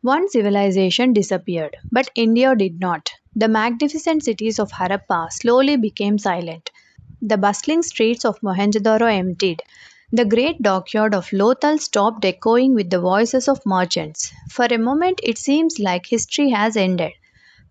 One civilization disappeared, but India did not. The magnificent cities of Harappa slowly became silent. The bustling streets of Mohenjo-daro emptied. The great dockyard of Lothal stopped echoing with the voices of merchants. For a moment, it seems like history has ended.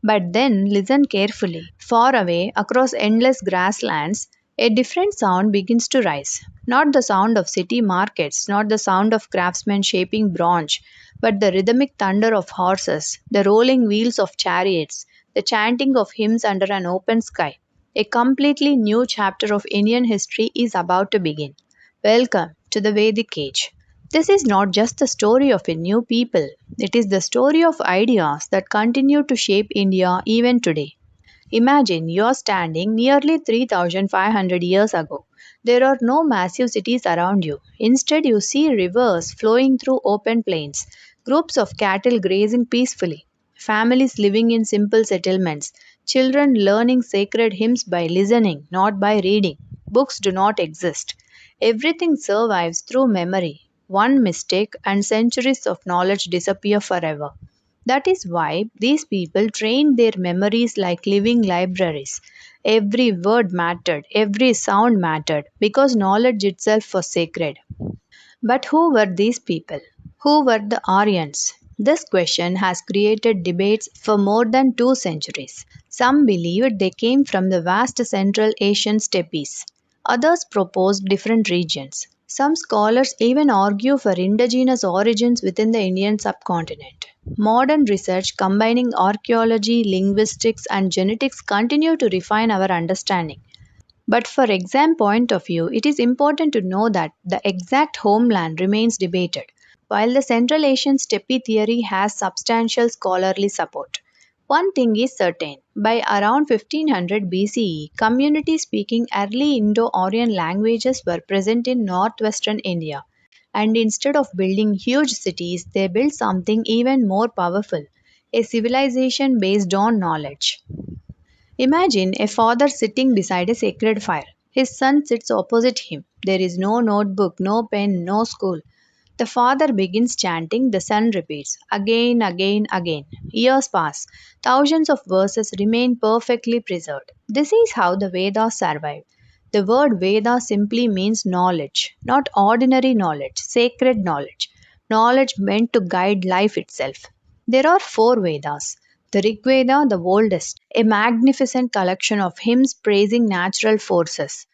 But then listen carefully. Far away, across endless grasslands, a different sound begins to rise. Not the sound of city markets, not the sound of craftsmen shaping bronze, but the rhythmic thunder of horses, the rolling wheels of chariots, the chanting of hymns under an open sky. A completely new chapter of Indian history is about to begin. Welcome to the Vedic Age. This is not just the story of a new people, it is the story of ideas that continue to shape India even today. Imagine you are standing nearly 3500 years ago. There are no massive cities around you. Instead, you see rivers flowing through open plains, groups of cattle grazing peacefully, families living in simple settlements, children learning sacred hymns by listening, not by reading. Books do not exist. Everything survives through memory. One mistake and centuries of knowledge disappear forever. That is why these people trained their memories like living libraries. Every word mattered, every sound mattered, because knowledge itself was sacred. But who were these people? Who were the Aryans? This question has created debates for more than 2 centuries. Some believed they came from the vast Central Asian steppes. Others proposed different regions. Some scholars even argue for indigenous origins within the Indian subcontinent. Modern research combining archaeology, linguistics, and genetics continue to refine our understanding. But for exam point of view, it is important to know that the exact homeland remains debated, while the Central Asian steppe theory has substantial scholarly support. One thing is certain, by around 1500 BCE, communities speaking early Indo-Aryan languages were present in northwestern India. And instead of building huge cities, they built something even more powerful, a civilization based on knowledge. Imagine a father sitting beside a sacred fire. His son sits opposite him. There is no notebook, no pen, no school. The father begins chanting, the son repeats again, again, again. Years pass. Thousands of verses remain perfectly preserved. This is how the Vedas survived. The word Veda simply means knowledge, not ordinary knowledge, sacred knowledge, knowledge meant to guide life itself. There are four Vedas. The Rig Veda, the oldest, a magnificent collection of hymns praising natural forces.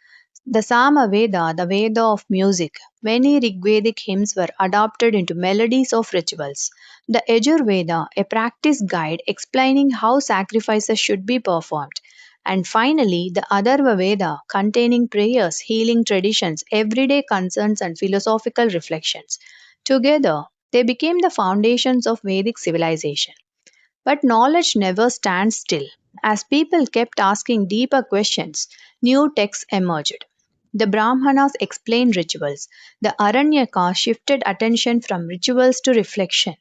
The Sama Veda, the Veda of music. Many Rigvedic hymns were adopted into melodies of rituals. The Yajur Veda, a practice guide explaining how sacrifices should be performed. And finally, the Atharva Veda, containing prayers, healing traditions, everyday concerns, and philosophical reflections. Together, they became the foundations of Vedic civilization. But knowledge never stands still. As people kept asking deeper questions, new texts emerged. The Brahmanas explained rituals. The Aranyaka shifted attention from rituals to reflection.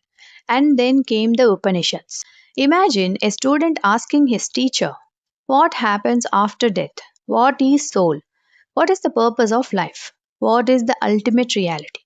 And then came the Upanishads. Imagine a student asking his teacher, what happens after death? What is soul? What is the purpose of life? What is the ultimate reality?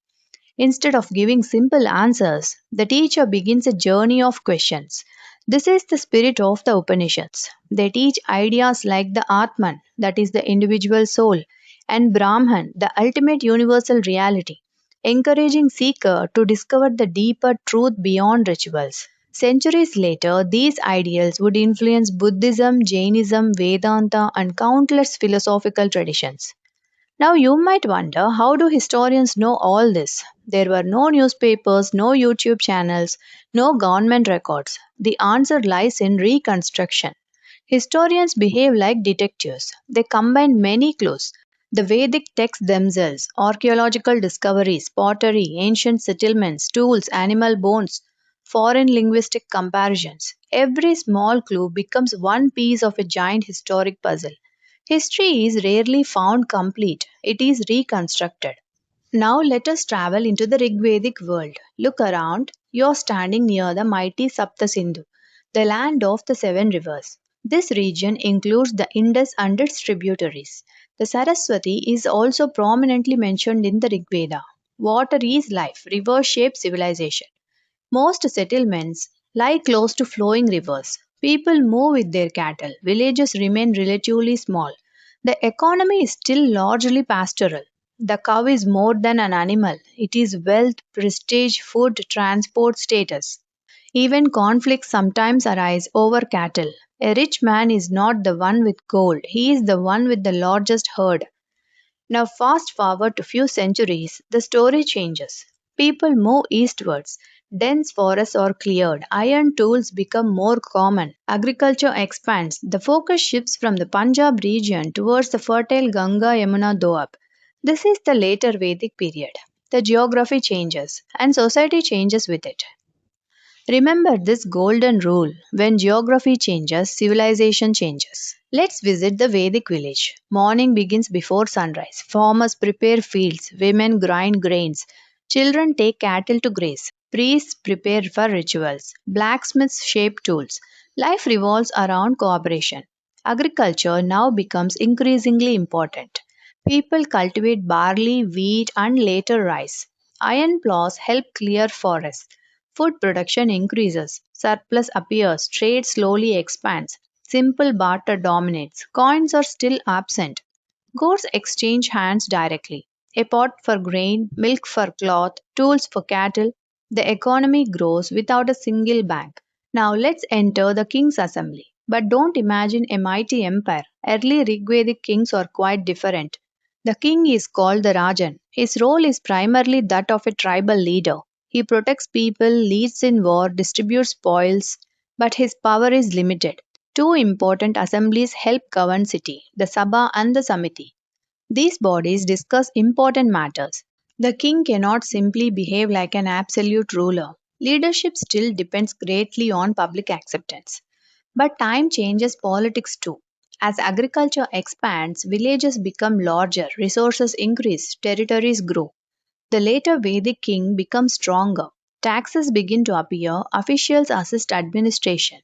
Instead of giving simple answers, the teacher begins a journey of questions. This is the spirit of the Upanishads. They teach ideas like the Atman, that is the individual soul, and Brahman, the ultimate universal reality, encouraging seeker to discover the deeper truth beyond rituals. Centuries later, these ideals would influence Buddhism, Jainism, Vedanta, and countless philosophical traditions. Now you might wonder, how do historians know all this? There were no newspapers, no YouTube channels, no government records. The answer lies in reconstruction. Historians behave like detectives. They combine many clues. The Vedic texts themselves, archaeological discoveries, pottery, ancient settlements, tools, animal bones, foreign linguistic comparisons. Every small clue becomes one piece of a giant historic puzzle. History is rarely found complete, it is reconstructed. Now let us travel into the Rigvedic world. Look around, you are standing near the mighty Sapta Sindhu, the land of the seven rivers. This region includes the Indus and its tributaries. The Saraswati is also prominently mentioned in the Rigveda. Water is life, rivers shape civilization. Most settlements lie close to flowing rivers. People move with their cattle. Villages remain relatively small. The economy is still largely pastoral. The cow is more than an animal, it is wealth, prestige, food, transport, status. Even conflicts sometimes arise over cattle. A rich man is not the one with gold, he is the one with the largest herd. Now, fast forward to few centuries, the story changes. People move eastwards. Dense forests are cleared. Iron tools become more common. Agriculture expands. The focus shifts from the Punjab region towards the fertile Ganga Yamuna Doab. This is the later Vedic period. The geography changes and society changes with it. Remember this golden rule: when geography changes, civilization changes. Let's visit the Vedic village. Morning begins before sunrise. Farmers prepare fields, women grind grains, children take cattle to graze, priests prepare for rituals, blacksmiths shape tools. Life revolves around cooperation. Agriculture now becomes increasingly important. People cultivate barley, wheat, and later rice. Iron plows help clear forests. Food production increases, surplus appears, trade slowly expands, simple barter dominates, coins are still absent, goods exchange hands directly. A pot for grain, milk for cloth, tools for cattle. The economy grows without a single bank. Now let's enter the king's assembly. But don't imagine a mighty empire. Early Rigvedic kings are quite different. The king is called the Rajan. His role is primarily that of a tribal leader. He protects people, leads in war, distributes spoils, but his power is limited. Two important assemblies help govern city, the Sabha and the Samiti. These bodies discuss important matters. The king cannot simply behave like an absolute ruler. Leadership still depends greatly on public acceptance. But time changes politics too. As agriculture expands, villages become larger, resources increase, territories grow. The later Vedic king becomes stronger. Taxes begin to appear, officials assist administration.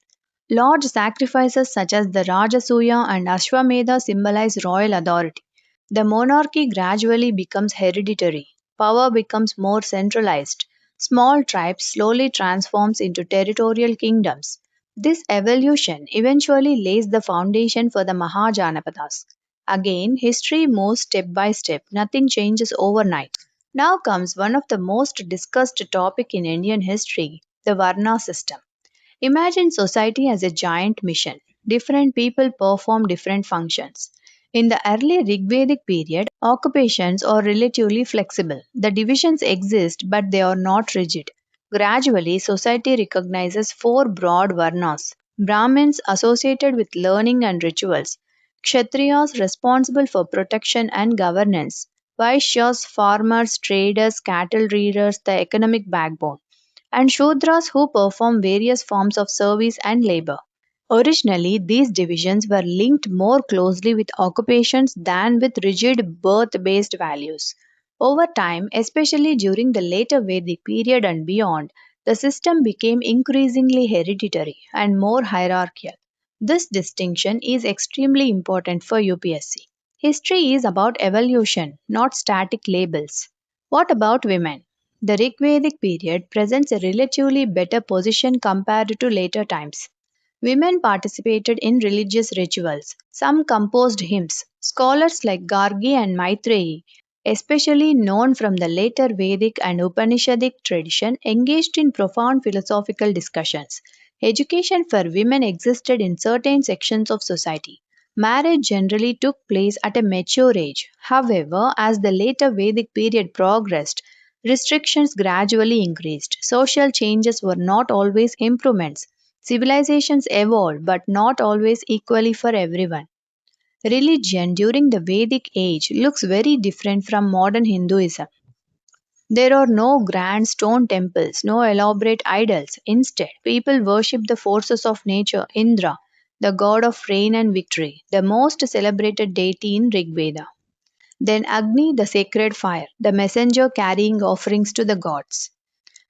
Large sacrifices such as the Rajasuya and Ashwamedha symbolize royal authority. The monarchy gradually becomes hereditary. Power becomes more centralized. Small tribes slowly transforms into territorial kingdoms. This evolution eventually lays the foundation for the Mahajanapadas. Again, history moves step by step. Nothing changes overnight. Now comes one of the most discussed topic in Indian history, the Varna system. Imagine society as a giant mission. Different people perform different functions. In the early Rigvedic period, occupations are relatively flexible. The divisions exist, but they are not rigid. Gradually, society recognizes four broad varnas: Brahmins associated with learning and rituals, Kshatriyas responsible for protection and governance, Vaishyas, farmers, traders, cattle rearers, the economic backbone, and Shudras who perform various forms of service and labor. Originally, these divisions were linked more closely with occupations than with rigid birth based values. Over time, especially during the later Vedic period and beyond, the system became increasingly hereditary and more hierarchical. This distinction is extremely important for UPSC. History is about evolution, not static labels. What about women? The Rigvedic period presents a relatively better position compared to later times. Women participated in religious rituals. Some composed hymns. Scholars like Gargi and Maitreyi, especially known from the later Vedic and Upanishadic tradition, engaged in profound philosophical discussions. Education for women existed in certain sections of society. Marriage generally took place at a mature age. However, as the later Vedic period progressed, restrictions gradually increased. Social changes were not always improvements. Civilizations evolved, but not always equally for everyone. Religion during the Vedic age looks very different from modern Hinduism. There are no grand stone temples, no elaborate idols. Instead, people worship the forces of nature, Indra, the god of rain and victory, the most celebrated deity in Rigveda. Then Agni, the sacred fire, the messenger carrying offerings to the gods.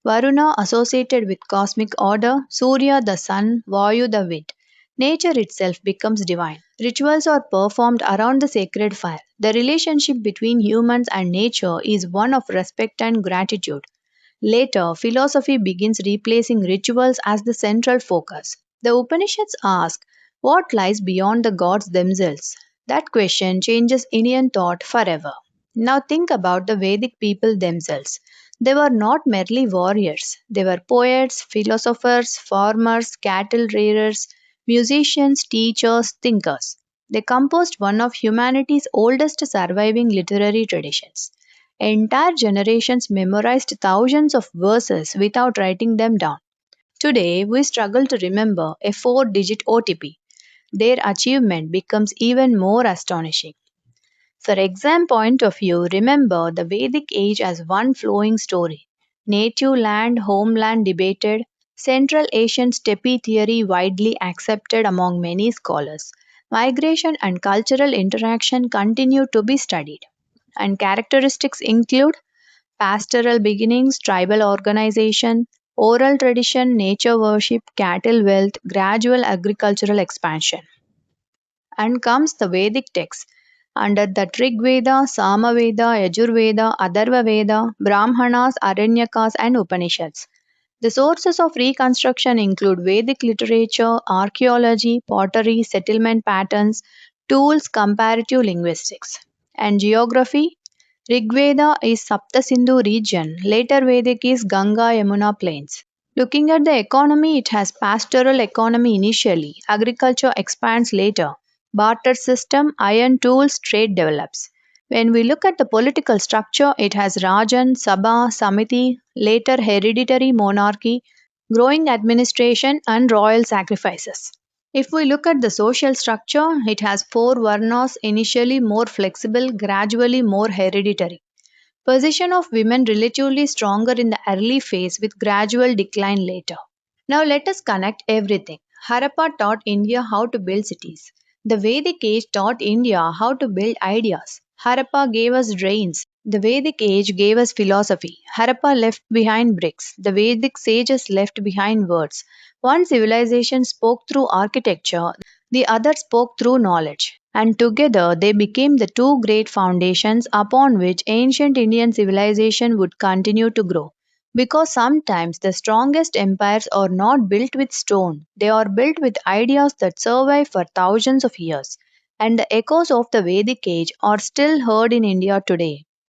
Varuna associated with cosmic order, Surya the sun, Vayu the wind. Nature itself becomes divine. Rituals are performed around the sacred fire. The relationship between humans and nature is one of respect and gratitude. Later, philosophy begins replacing rituals as the central focus. The Upanishads ask, what lies beyond the gods themselves? That question changes Indian thought forever. Now think about the Vedic people themselves. They were not merely warriors, they were poets, philosophers, farmers, cattle rearers, musicians, teachers, thinkers. They composed one of humanity's oldest surviving literary traditions. Entire generations memorized thousands of verses without writing them down. Today, we struggle to remember a 4 digit OTP. Their achievement becomes even more astonishing. For exam point of view, remember the Vedic age as one flowing story. Native land, homeland debated, Central Asian steppe theory widely accepted among many scholars. Migration and cultural interaction continue to be studied. And characteristics include pastoral beginnings, tribal organization, oral tradition, nature worship, cattle wealth, gradual agricultural expansion. And comes the Vedic texts. Under the Rig Veda, Samaveda, Yajurveda, Atharva Veda, Brahmanas, Aranyakas, and Upanishads. The sources of reconstruction include Vedic literature, archaeology, pottery, settlement patterns, tools, comparative linguistics. And geography, Rigveda is Sapta Sindhu region, later Vedic is Ganga Yamuna plains. Looking at the economy, it has pastoral economy initially, agriculture expands later, barter system, iron tools, trade develops. When we look at the political structure, it has Rajan, Sabha, Samiti, later hereditary monarchy, growing administration, and royal sacrifices. If we look at the social structure, it has 4 varnas, initially more flexible, gradually more hereditary. Position of women relatively stronger in the early phase with gradual decline later. Now let us connect everything. Harappa taught India how to build cities. The Vedic age taught India how to build ideas. Harappa gave us drains. The Vedic age gave us philosophy. Harappa left behind bricks. The Vedic sages left behind words. One civilization spoke through architecture, the other spoke through knowledge. And together they became the two great foundations upon which ancient Indian civilization would continue to grow. Because sometimes the strongest empires are not built with stone, they are built with ideas that survive for thousands of years. And the echoes of the Vedic age are still heard in India today.